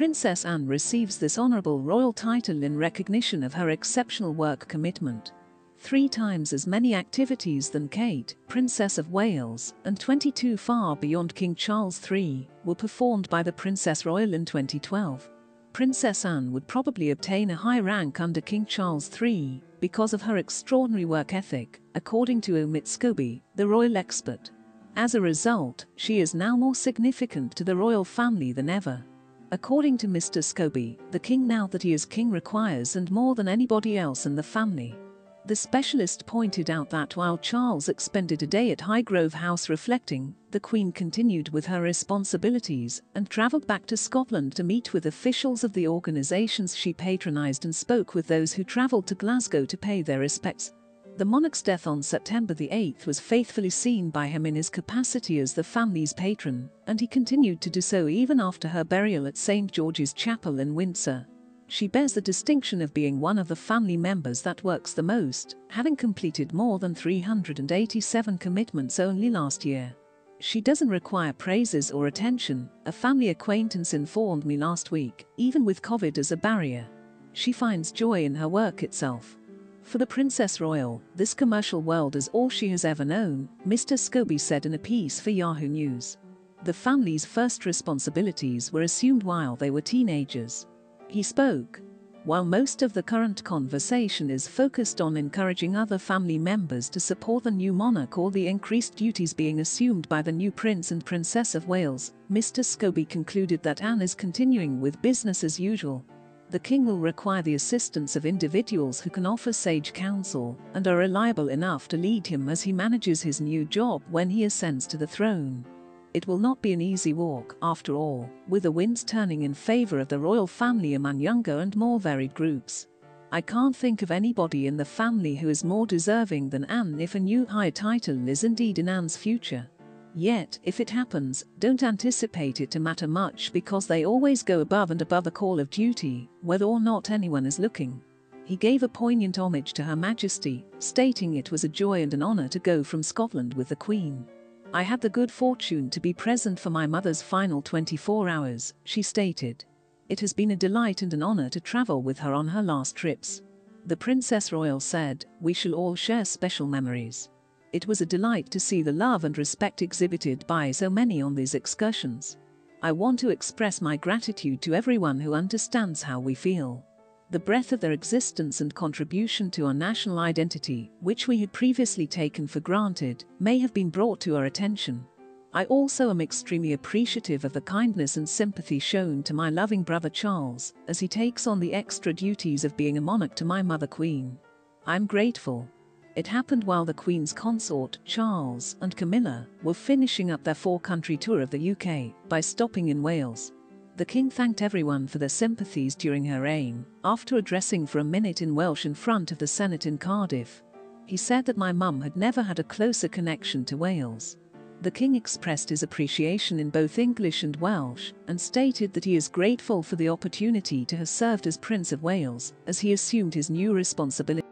Princess Anne receives this honourable royal title in recognition of her exceptional work commitment. 3 times as many activities than Kate, Princess of Wales, and 22 far beyond King Charles III, were performed by the Princess Royal in 2012. Princess Anne would probably obtain a high rank under King Charles III because of her extraordinary work ethic, according to Scobie, the royal expert. As a result, she is now more significant to the royal family than ever. According to Mr. Scobie, the king now that he is king requires and more than anybody else in the family. The specialist pointed out that while Charles expended a day at Highgrove House reflecting, the Queen continued with her responsibilities and travelled back to Scotland to meet with officials of the organisations she patronised and spoke with those who travelled to Glasgow to pay their respects. The monarch's death on September the 8th was faithfully seen by him in his capacity as the family's patron, and he continued to do so even after her burial at St. George's Chapel in Windsor. She bears the distinction of being one of the family members that works the most, having completed more than 387 commitments only last year. She doesn't require praises or attention, a family acquaintance informed me last week, even with COVID as a barrier. She finds joy in her work itself. For the Princess Royal, this commercial world is all she has ever known, Mr. Scobie said in a piece for Yahoo News. The family's first responsibilities were assumed while they were teenagers. He spoke. While most of the current conversation is focused on encouraging other family members to support the new monarch or the increased duties being assumed by the new Prince and Princess of Wales, Mr. Scobie concluded that Anne is continuing with business as usual. The king will require the assistance of individuals who can offer sage counsel and are reliable enough to lead him as he manages his new job when he ascends to the throne. It will not be an easy walk, after all, with the winds turning in favour of the royal family among younger and more varied groups. I can't think of anybody in the family who is more deserving than Anne if a new high title is indeed in Anne's future. Yet, if it happens, don't anticipate it to matter much because they always go above and above the call of duty, whether or not anyone is looking. He gave a poignant homage to Her Majesty, stating it was a joy and an honour to go from Scotland with the Queen. I had the good fortune to be present for my mother's final 24 hours, she stated. It has been a delight and an honour to travel with her on her last trips. The Princess Royal said, "We shall all share special memories. It was a delight to see the love and respect exhibited by so many on these excursions. I want to express my gratitude to everyone who understands how we feel. The breadth of their existence and contribution to our national identity, which we had previously taken for granted, may have been brought to our attention. I also am extremely appreciative of the kindness and sympathy shown to my loving brother Charles, as he takes on the extra duties of being a monarch to my mother Queen. I'm grateful. It happened while the Queen's consort, Charles and Camilla, were finishing up their 4-country tour of the UK by stopping in Wales. The King thanked everyone for their sympathies during her reign, after addressing for a minute in Welsh in front of the Senate in Cardiff. He said that my mum had never had a closer connection to Wales. The King expressed his appreciation in both English and Welsh, and stated that he is grateful for the opportunity to have served as Prince of Wales, as he assumed his new responsibility.